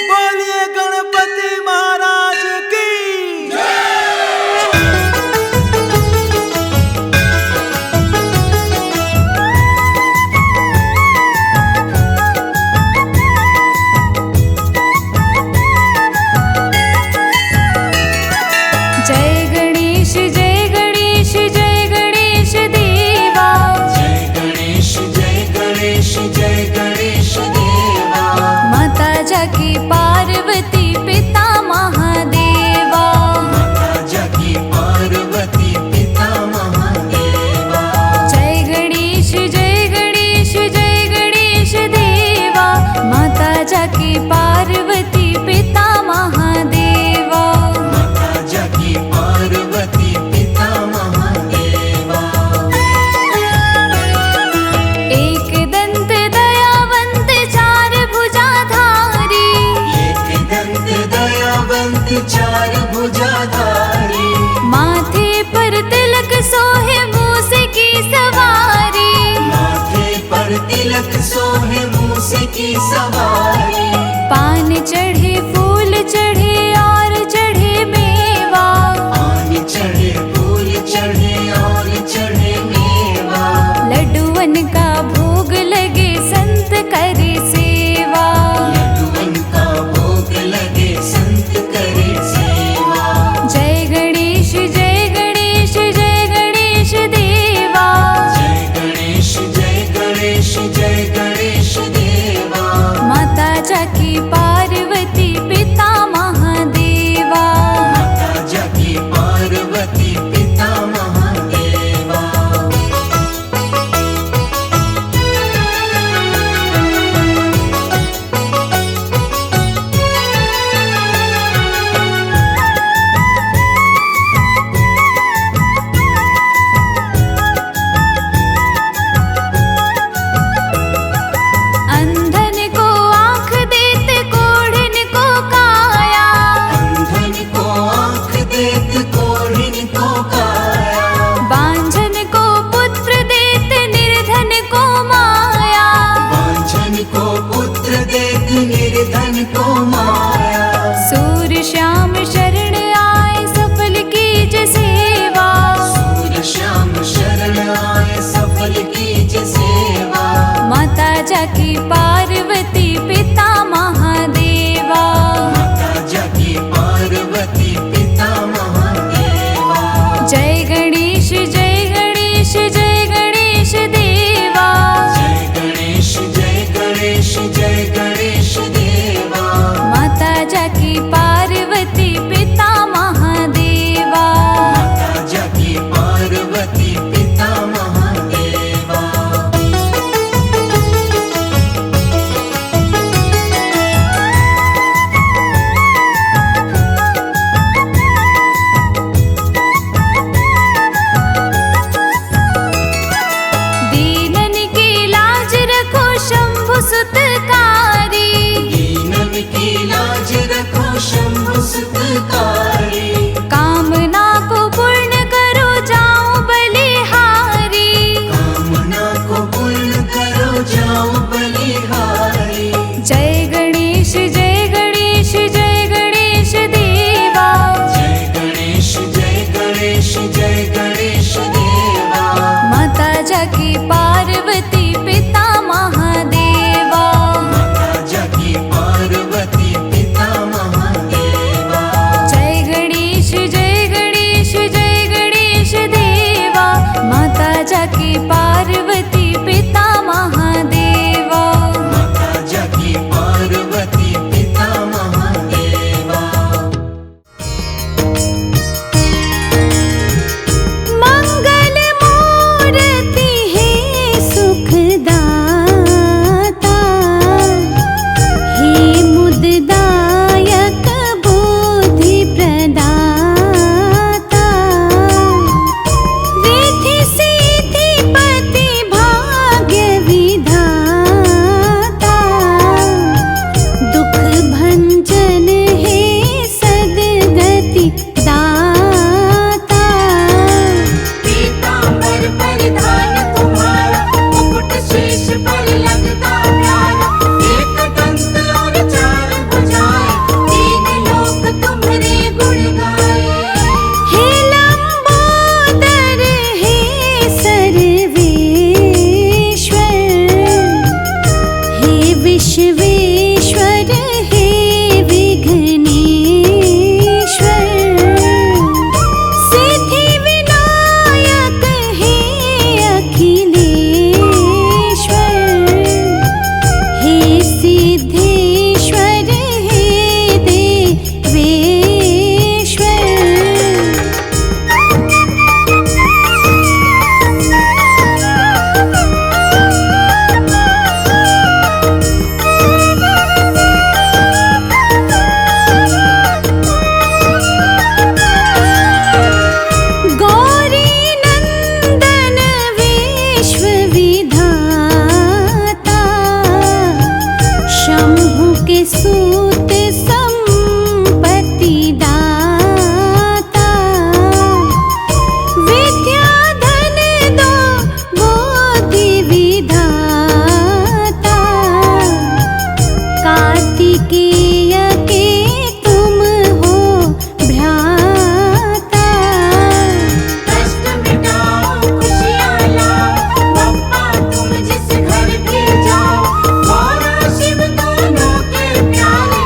बोलिए गणपति महाराज की जय गणेश जय गणेश जय गणेश देवा। जय गणेश जय गणेश जय गणेश देवा। माता जाकी पार्वती पिता महादेवा। माता जाकी पार्वती पिता महादेवा। जय गणेश जय गणेश जय गणेश देवा। माता जाकी पार्वती पिता महादेवा। माता जाकी पार्वती पिता महादेवा। एक दंत दयावंत चार भुजाधारी। एक दंत दयावंत चार भुजाधारी। माथे पर तिलक सोहे मूस की सवारी। माथे पर तिलक सोहे मूस की सवारी। पान चढ़े फूल चढ़े और चढ़े मेवा। पान चढ़े फूल चढ़े और चढ़े मेवा। लड्डुअन का भोग लगे संत करे सेवा। लड्डुअन का भोग लगे संत करे सेवा। जय गणेश जय गणेश जय गणेश देवा। जय गणेश जय गणेश जय गणेश देवा। माता जाकी पार्वती पिता महादेवा। माता जाकी पार्वती पिता महादेवा। अंधन को आँख देते कोढ़िन को काया। अंधन को आँख देत कोढ़िन को काया। बांझन को पुत्र देते निर्धन को माया। वांछन को पुत्र देत निर्धन को माया। सूर श्याम शरण आए सफल कीज सेवा। सूर श्याम शरण आए सफल कीज सेवा। माता जाकी पार्वती पिता महादेवा। माता जाकी पार्वती पिता महादेवा। जय गणेश जय गणेश जय गणेश देवा। जय गणेश जय गणेश जय गणेश देवा। माता जाकी पार्वती पिता महादेवा। माता जाकी पार्वती पिता महादेवा। के सूत संपत्ति दाता, विद्या धन दो बुद्धि विधाता, कार्तिकेय के तुम हो भ्राता। कष्ट मिटाओ खुशियाँ लाओ, बप्पा तुम जिस घर भी जाओ, गौरा शिव दोनों के प्यारे,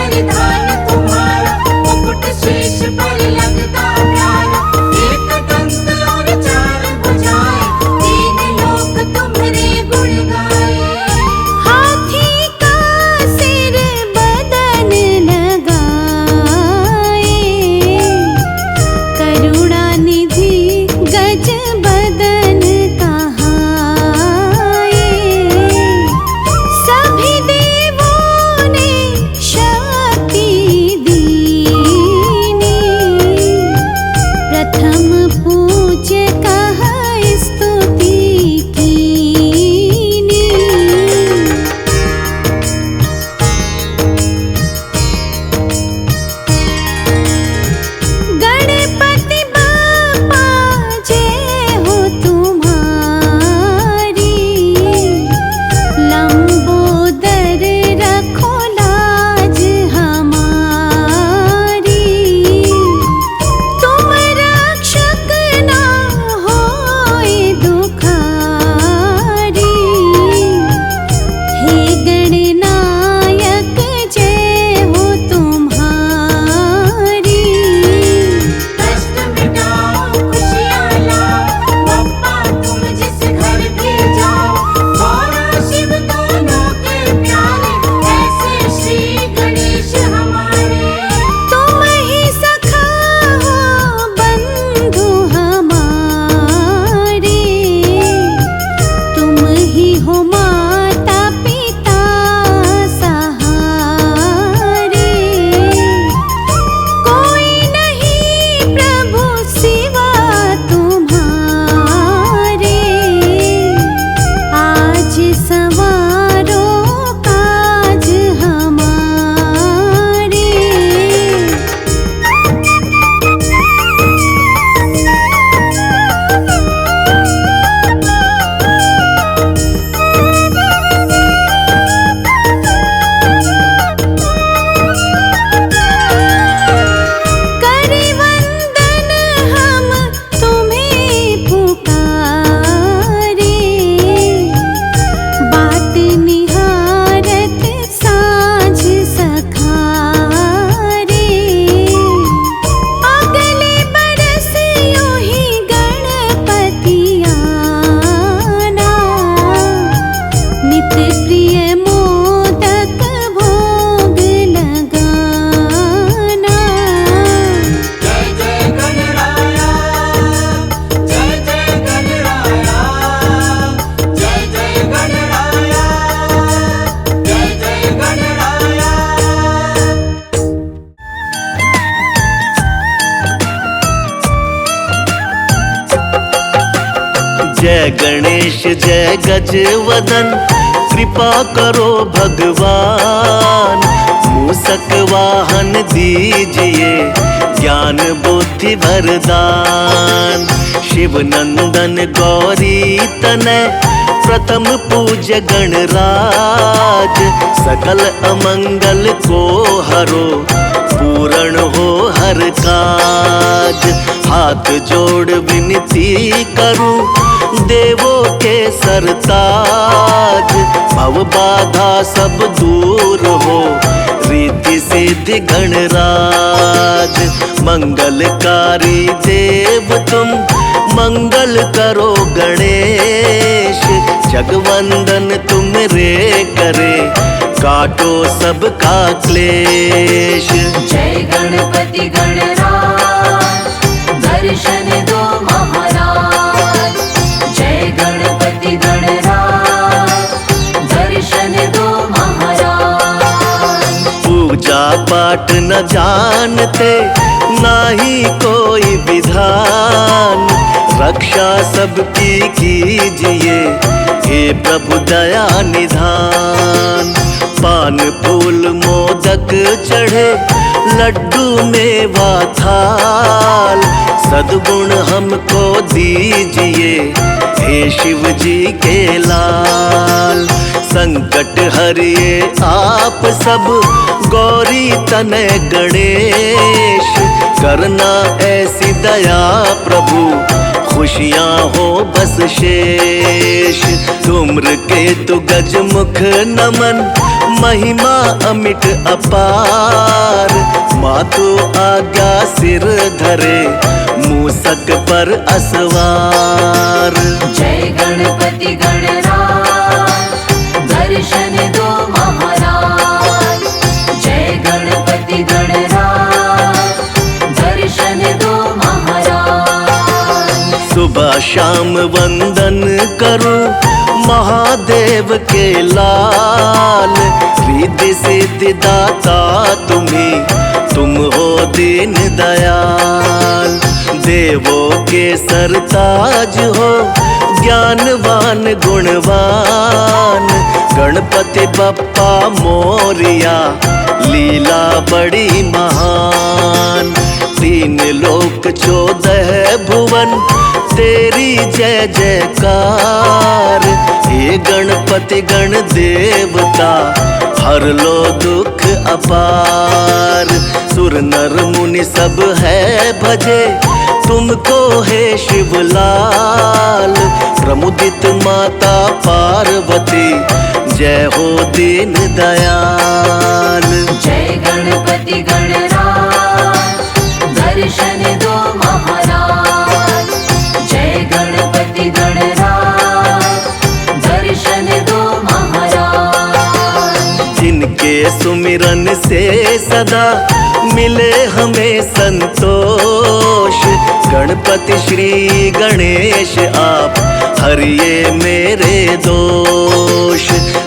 परिधान तुम्हारा, मुकुट शीश पर लगता प्यारा। एक दंत और चार भुजाएं, तीन लोक तुम्हारे गुण गाए। हाथी का सिर बदन लगाए, करुणा निधि गज बदन कहाए। सभी देवों ने शक्ति दीनी, प्रथम पूज्य कह स्तुति कीनी। गणपति बाप्पा जय हो तुम्हारी, लंबोदर रखो लाज हमारी। तुम रक्षक ना होए दुखारी, हे गणनायक जय हो तुम्हारी। कष्ट मिटाओ खुशियाँ लाओ, बप्पा तुम जिस घर भी जाओ। गौरा शिव दोनों के प्यारे, ऐसे श्री गणेश हमारे। तुम ही सखा हो बंधु हमारे, तुम ही हो माता पिता सहारे। कोई नहीं प्रभु सिवा तुम्हारे, आज संवारो काज हमारे। करे वंदन हम तुम्हें पुकारे, बाट निहारत साँझ सखारे। अगले बरस यूं ही गणपति आना, नित प्रिय मोदक भोग लगाना। जय जय गणराया, जय जय गणराया, जय जय गणराया, जय जय गणराया। जय गणेश जय गजवदन, कृपा करो भगवान। मूसक वाहन दीजिए, ज्ञान बुद्धि वरदान। शिव नंदन गौरी तनय, प्रथम पूज्य गणराज। सकल अमंगल को हरो, पूर्ण हो हर काज। हाथ जोड़ विनती करूं, देवों के सरताज। भव बाधा सब दूर हो, रीति सिद्धि गणराज। मंगलकारी देव तुम, मंगल करो गणेश। जगवंदन तुम रे करे, काटो सबका क्लेश। जय गणपति गणराज, दर्शन दो महाराज। जय गणपति गणराज, दर्शन दो महाराज। पूजा पाठ न जानते, नाही कोई विधान। रक्षा सबकी कीजिए, हे प्रभु दया निधान। पान फूल मोदक चढ़े, लड्डू मेवा थाल। सद्गुण हमको दीजिए, हे शिव जी के लाल। संकट हरिए आप सब, गौरी तनय गणेश। करना ऐसी दया प्रभु, खुशियाँ हो बस शेष। धूम्र केतु गज मुख नमन, महिमा अमिट अपार। मातु आज्ञा सिर धरे, मूसक पर असवार। जय गणपति गणराज, दर्शन दो महाराज। जय गणपति गणराज, दर्शन दो महाराज। सुबह शाम वंदन करूं महादेव के लाल। रिद्धि सिद्धि दाता तुम्ही, तुम हो दीन दयाल। देवों के सरताज हो, ज्ञानवान गुणवान। गणपति बप्पा मोरिया, लीला बड़ी महान। तीन लोक 14 भुवन, तेरी जय जयकार। हे गणपति गण देवता, हर लो दुख अपार। सुर नर मुनि सब है भजे, तुमको है शिवलाल। प्रमुदित माता पार्वती, जय हो दीन दयाल। जय गणपति गणराज, दर्शन दो महाराज। जय गणपति गणराज, दर्शन दो महाराज। जिनके सुमिरन से सदा मिले हमें संतोष। गणपति श्री गणेश आप, हरिये मेरे दोष।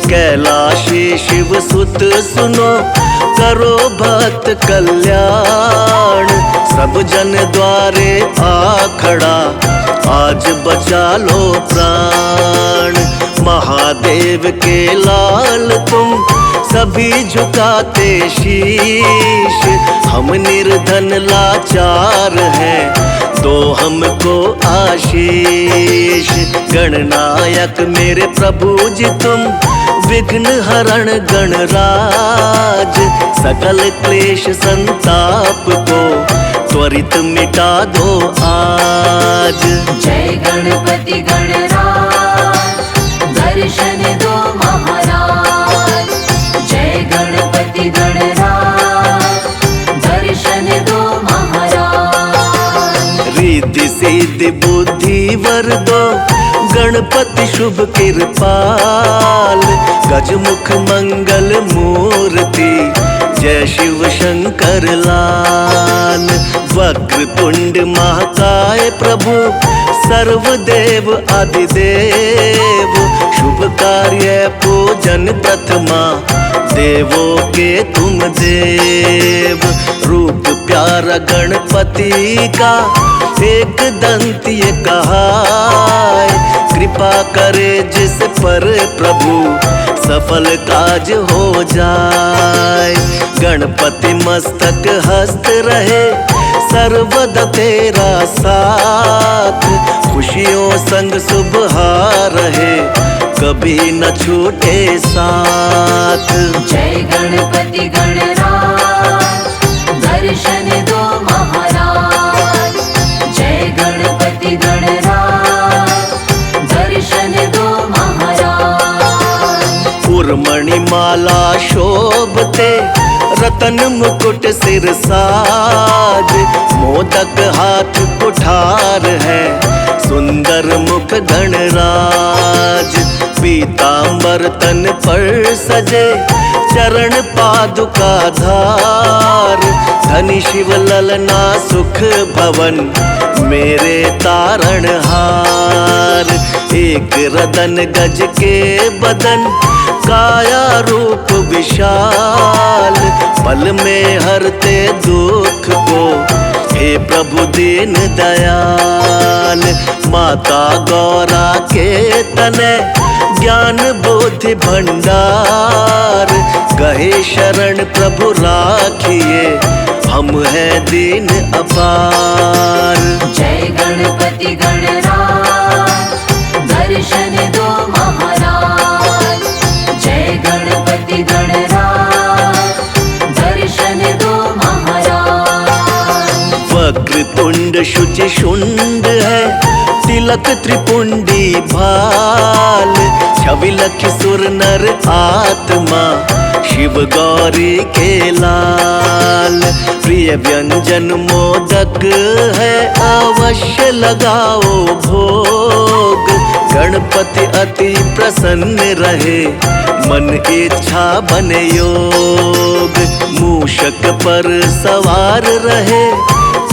कैलाशी शिव सुत सुनो, करो भक्त कल्याण। सब जन द्वारे आ खड़ा, आज बचा लो प्राण। महादेव के लाल तुम, सभी झुकाते शीश। हम निर्धन लाचार हैं, दो हमको आशीष। गणनायक मेरे प्रभु जी तुम, विघ्न हरण गणराज। सकल क्लेश संताप को, त्वरित मिटा दो आज। जय गणपति गणराज, दर्शन दो महाराज। जय गणपति गणराज, दर्शन दो महाराज। रिद्धि सिद्धि बुद्धि वर दो, गणपति शुभ कृपाल। गजमुख मंगल मूर्ति, जय शिव शंकर लाल। वक्र तुंड महाकाय प्रभु, सर्वदेव आदिदेव। शुभ कार्य पूजन प्रथमा, देवों के तुम देव। रूप प्यारा गणपति का, एक दंत ये कहाय। कृपा करे जिस पर प्रभु, सफल काज हो जाए। गणपति मस्तक हस्त रहे, सर्वदा तेरा साथ। खुशियों संग सुबह रहे, कभी न छूटे साथ। जय गणपति गणराज, दर्शन दो महाराज। जय गणपति गणराज, दर्शन दो महाराज। पुरमणि माला शोभते, रतन मुकुट सिर साज। मोदक हाथ कुठार है, सुंदर मुख गणराज। पीतांबर तन पर सजे, चरण पादुका धार। धनी शिव ललना सुख भवन, मेरे तारण हार। एक रदन गज के बदन, काया रूप विशाल। पल में हरते दुख को, हे प्रभु दीन दयाल। माता गौरा के तने, ज्ञान बुद्धि भंडार। गहे शरण प्रभु राखिए, हम हैं दीन अपार। जय गणपति गणराज, दर्शन दो महाराज। जय गणपति गणराज, दर्शन दो महाराज। वक्र तुंड शुचि शुंड है, तिलक त्रिपुंडी भाल। छवि लखि सुर नर आत्मा, शिव गौरी के लाल। प्रिय व्यंजन मोदक है, अवश्य लगाओ भोग। गणपति अति प्रसन्न रहे, मन इच्छा बने योग। मूषक पर सवार रहे,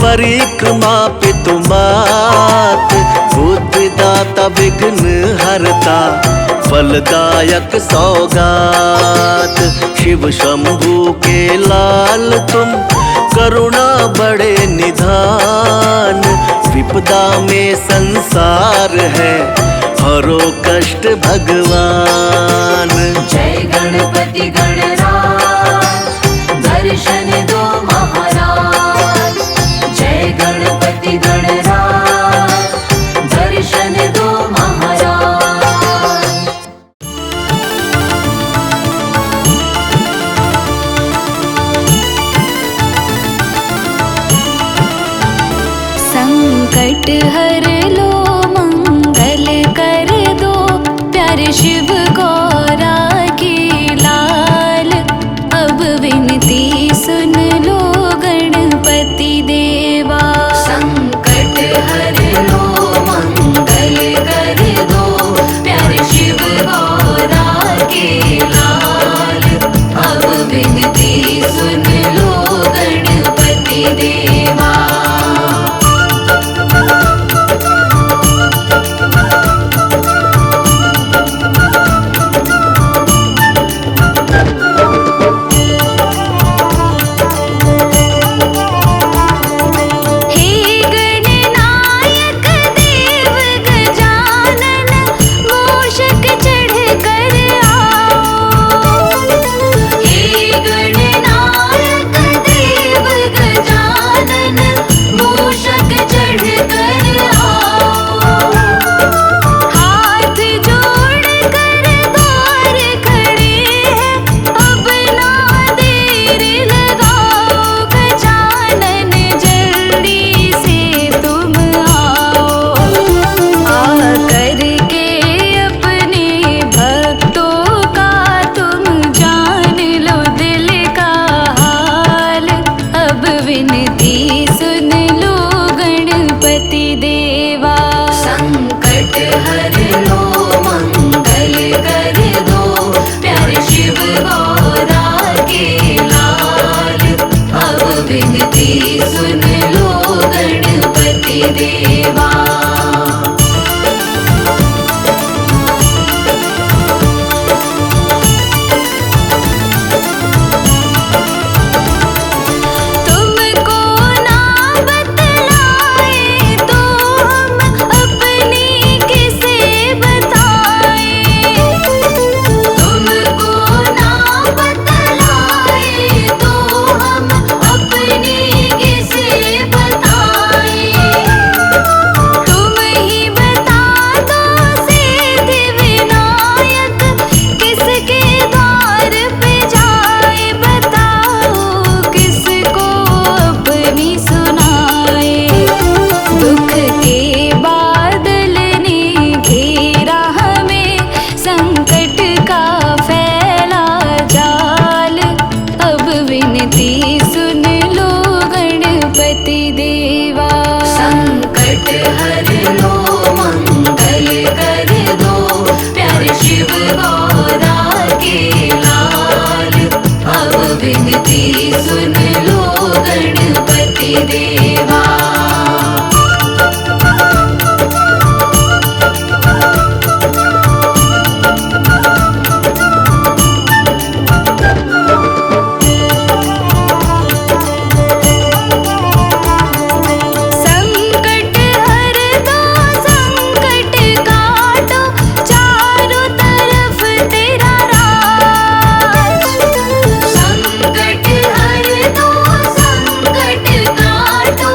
परिक्रमा पितु मात। बुद्धिदाता विघ्न हरता, फलदायक सौगात। शिव शंभू के लाल तुम, करुणा बड़े निधान। विपदा में संसार है, हरो कष्ट भगवान। जय गणपति गणराज, दर्शन दो महाराज। जय गणपति गणराज, दर्शन दो महाराज। संकट हर लो मंगल कर दो, प्यारे शिव गौरा के लाल। अब विनती सुन लो गणपति देवा। संकट हर लो मंगल कर दो, प्यारे शिव गौरा के लाल। अब विनती सुन लो गणपति देवा। संकट हर दो संकट काटो,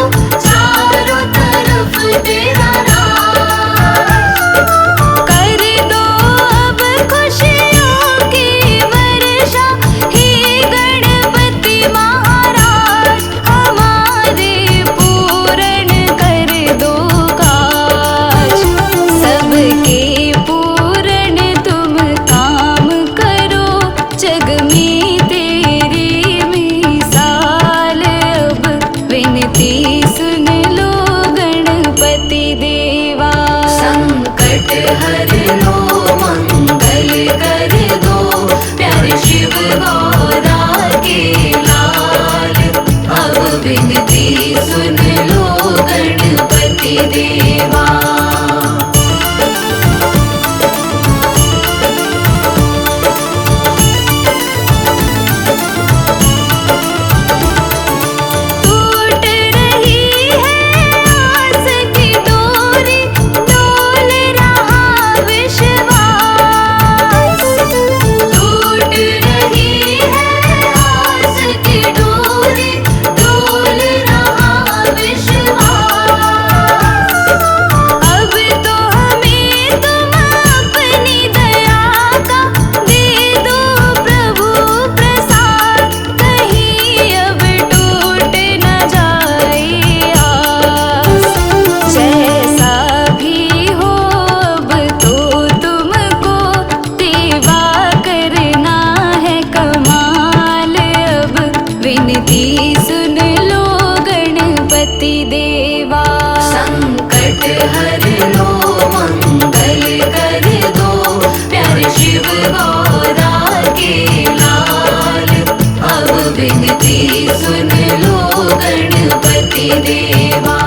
गणपति देवा।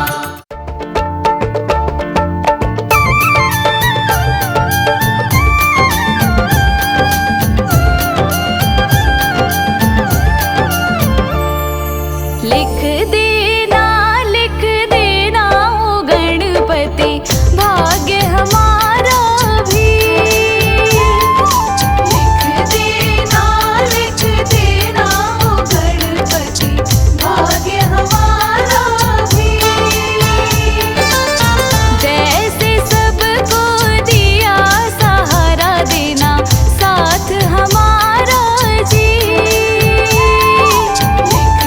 लिख देना ओ गणपति भाग्य हमारा भी। लिख देना ओ गणपति भाग्य हमारा भी। जैसे सबको दिया सहारा देना साथ हमारा जी। लिख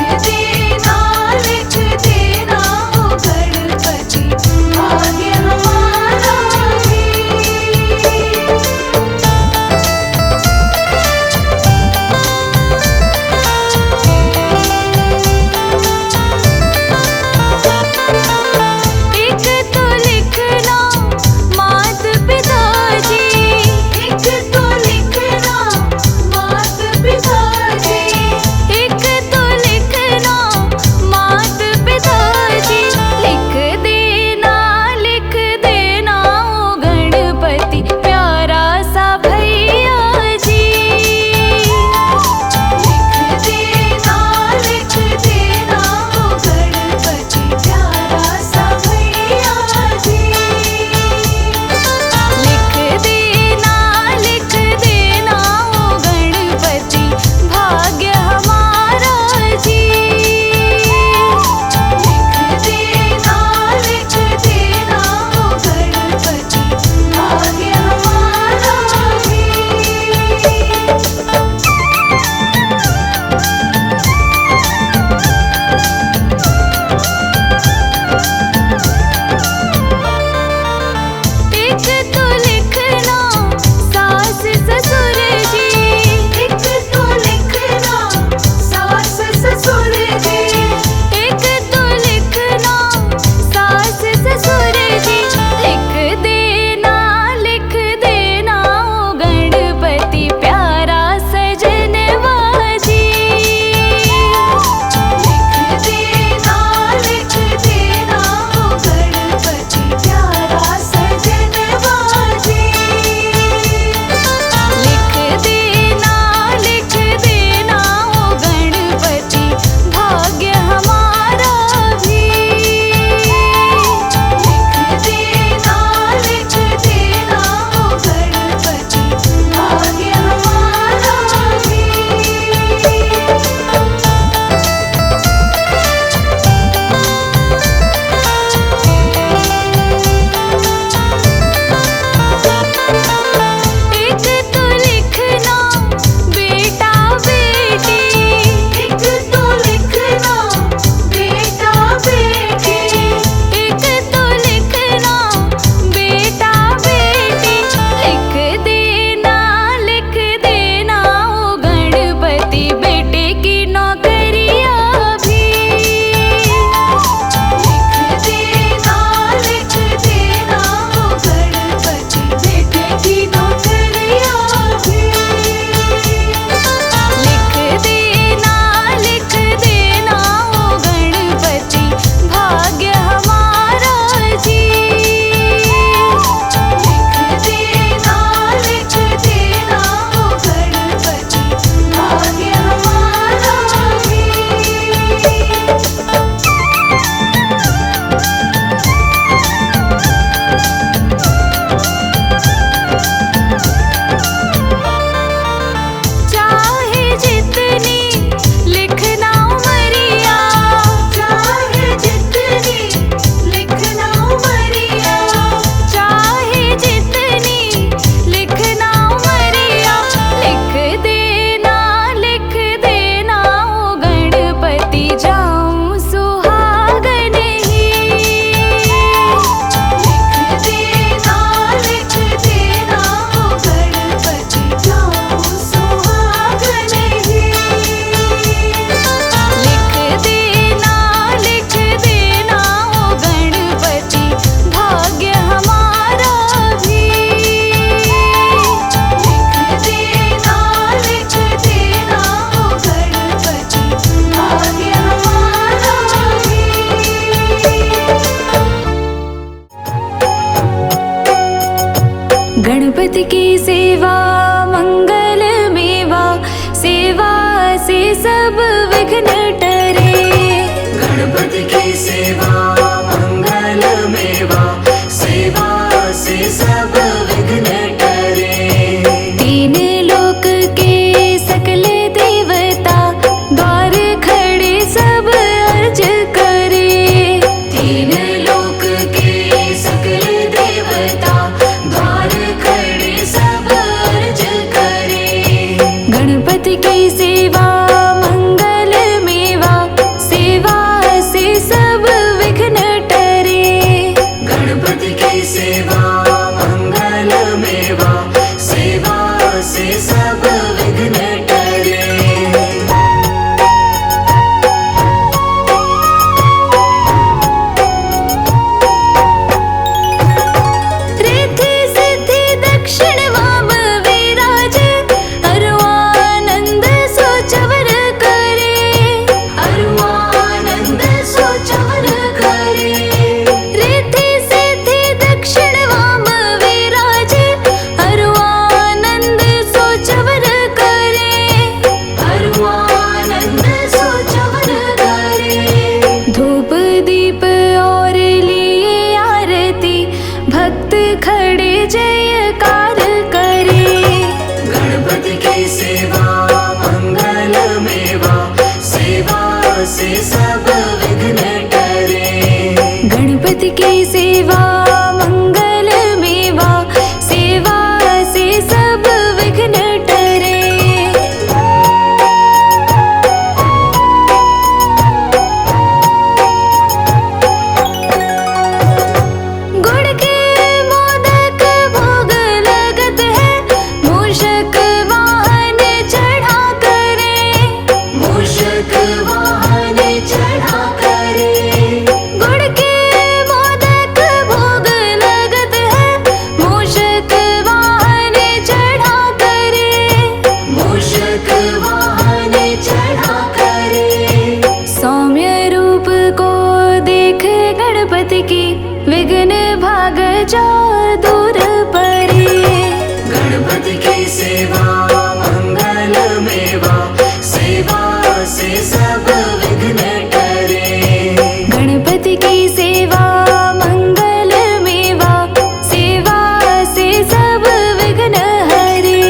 गणपति की सेवा मंगल मेवा, सेवा से सब विघ्न टरे। गणपति की सेवा मंगल मेवा, सेवा से सब विघ्न टरे। तीन लोक के सकल देवता, द्वार खड़े सब अर्ज करे। तीन लोक के सकल देवता, द्वार खड़े सब अर्ज करे। गणपति की सेवा मंगल मेवा, सेवा से सब विघ्न टरे। गणपति की सेवा मंगल मेवा, सेवा से सब विघ्न टरे। रिद्धि सिद्धि दक्षिण वाम विराज, अरुआनंद सोचवर करे। अरुआनंद सोचवर करे। रिद्धि सिद्धि दक्षिण वाम विराज, अरुआनंद सोचवर करे। अरुआनंद सोचवर करे। धूप दीप और लिए आरती, भक्त खड़े जयकार करे। गणपति की सेवा मंगल मेवा, सेवा से सब विघ्न टरे। गणपति की सेवा मंगल मेवा, सेवा से सब विघ्न टरे। गुड़ के मोदक भोग लगत है, मूषक वाहन चढ़ा करे। मूषक वाहन चढ़ा करे। गुड़ के मोदक भोग लगत है, मूषक वाहन चढ़ा करे। मूषक वाहन चढ़ा करे। सौम्य रूप को देख गणपति की, विघ्न भाग जाओ दूर परे। गणपति की सेवा मंगल मेवा, सेवा से सब विघ्न टरे। गणपति की सेवा मंगल मेवा, सेवा से सब विघ्न हरे।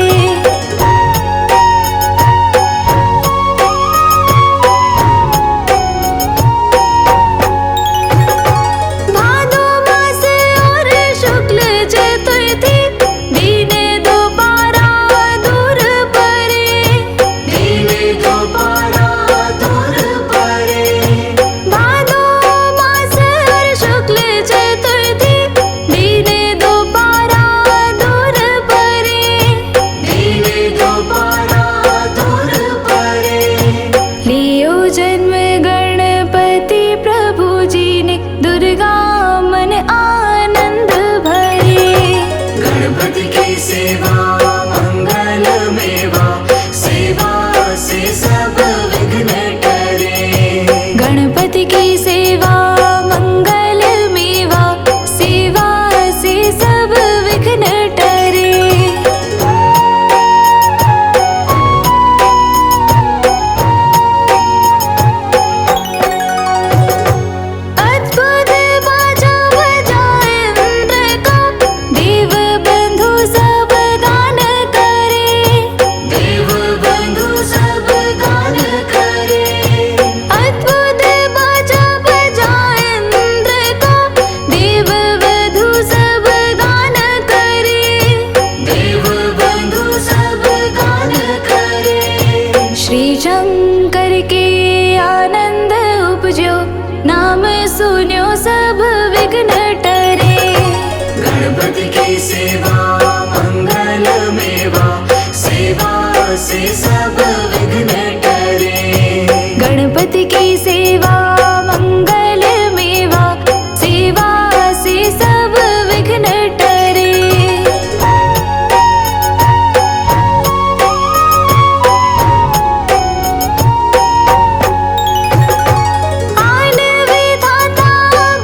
भादो मास और शुक्ल चतुर्थी, दीन दोबारा दूर परे। दीन दोबारा दूर परे। भादो मास और शुक्ल चतुर्थी, दीन दोबारा दूर परे। दीन दोबारा दूर परे। लियो जन्म गणपति प्रभु जी ने, दुर्गा मन आनंद भरे। गणपति की सेवा मंगल मेवा, सेवा से सब विघ्न टरे। गणपति की सेवा मंगल मेवा, सेवा से सब विघ्न टरे। अद्भुत बाजा बजाए इंद्र का, देव बंधु सब गान करे। देव बंधु सब गान करे। अद्भुत बाजा बजाए इंद्र का, देव बंधु सब गान करे। देव बंधु सब गान करे। श्री शंकर के आनंद उपजो, नाम सुन्यो सब विघ्न टरे। गणपति की सेवा मंगल मेवा, सेवा से सब विघ्न टरे। गणपति की सेवा मंगल मेवा, सेवा से सब विघ्न टरे।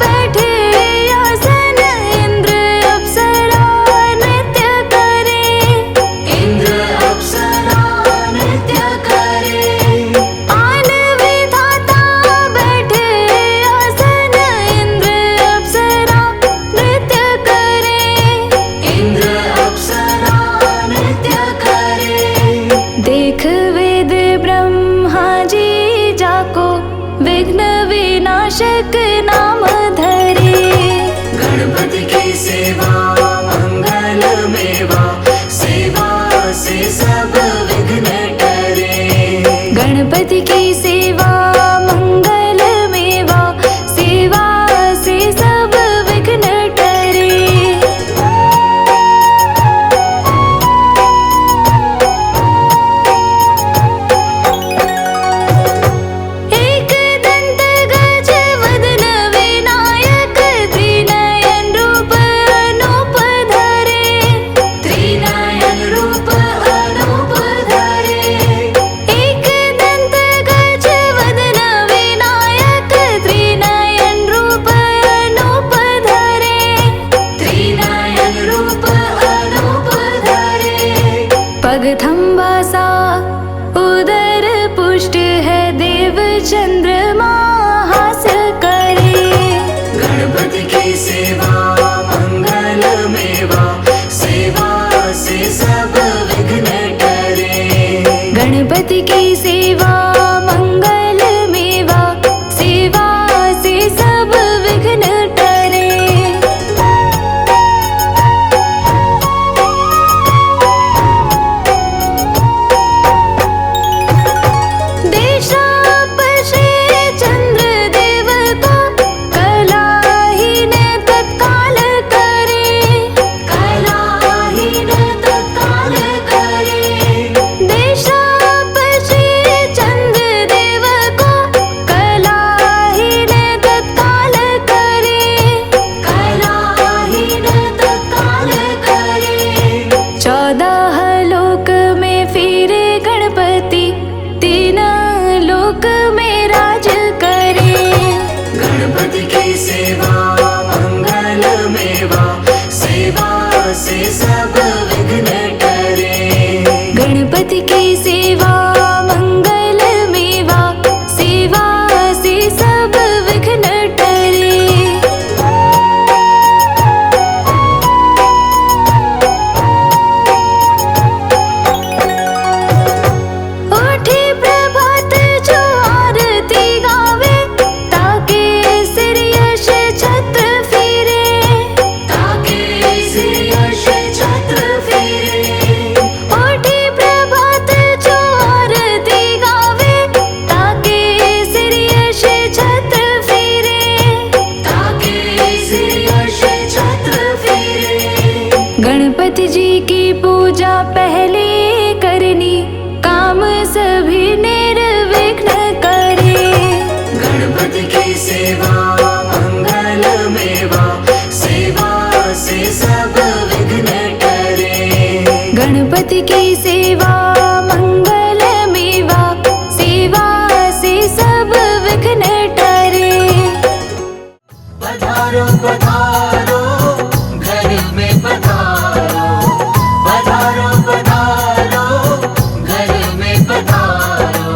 बैठे आसन, इंद्र अप्सरा नृत्य करे। विघ्न विनाशक नाम धरे। गणपति की सेवा मंगल मेवा, सेवा से सब विघ्न टरे। गणपति की सेवा मंगल मेवा, सेवा से सब विघ्न टरे। एक दंत गज वदन विनायक, त्रिनयन रूप अनूप धरे। त्रिनयन रूप अनूप धरे। एक दंत गज वदन विनायक, त्रिनयन रूप अनूप धरे। त्रिनयन रूप अनूप धरे। पग थंबा सा उदर पुष्ट है, देव चंद्रमा हास्य करे। गणपति की सेवा मंगल मेवा, सेवा से सब विघ्न टरे। गणपति की सेवा मंगल मेवा, सेवा से सब विघ्न टरे। देशाप श्री चंद्र देव को, कलाहीन तत्काल करे। कलाहीन तत्काल करे। देशाप श्री चंद्र देव को, कलाहीन तत्काल करे। कलाहीन तत्काल करे। 14 लोक में फिरे गणपति, 3 लोक में राज करे। गणपति की सेवा मंगल मेवा, सेवा से सब विघ्न टरे। गणपति की सेवा मंगल मेवा, सेवा से सब विघ्न टरे। उठी प्रभात जो आरती गावे, ताके सिर यश छत्र फिरे। ताके सिर यश छत्र फिरे। उठी प्रभात जो आरती गावे, ताके सिर यश छत्र फिरे। ताके सिर यश छत्र फिरे। गणपति जी की पूजा पहले करनी, काम सभी निर्विघ्न करे। गणपति की सेवा मंगल मेवा, सेवा से सब विघ्न टरे। गणपति की सेवा मंगल मेवा, सेवा से सब विघ्न टरे। पधारो पधारो घर में पधारो। पधारो पधारो घर में पधारो।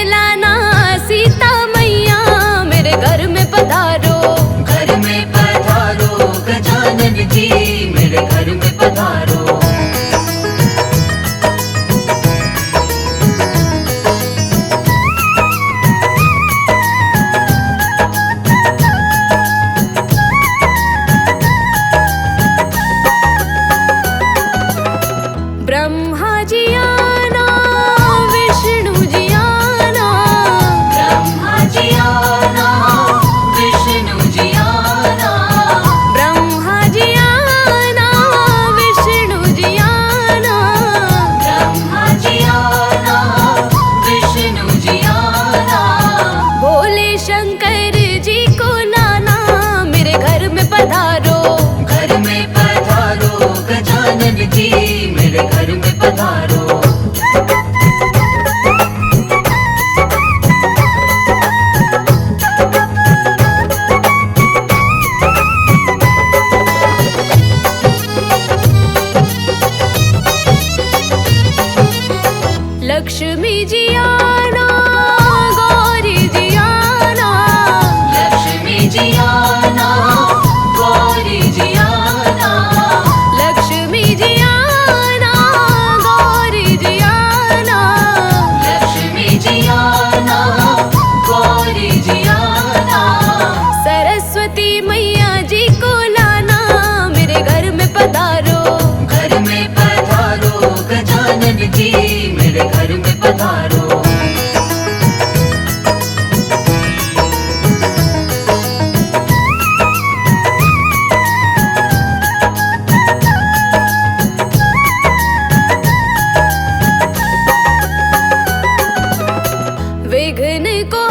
लाना सीता मैया मेरे घर में पधारो। घर में पधारो गजानन जी मेरे घर में पधारो। ब्रह्मा जी आना विष्णु जी आना। ब्रह्मा जी आना विष्णु जी आना। ब्रह्मा जी आना विष्णु जी आना। ब्रह्मा जी आना विष्णु जी आना। भोले शंकर जी को लाना मेरे घर में पधारो। घर में पधारो गजानन जी मेरे घर में पधारो। लक्ष्मी जी आना गौरी जी आना। लक्ष्मी जी आना गौरी जी आना। लक्ष्मी जी आना गौरी जी आना। लक्ष्मी जी आना गौरी जी आना। सरस्वती मैया जी को लाना मेरे घर में पधारो। घर में पधारो गजानन जी मेरे घर में पधारो। विघ्न को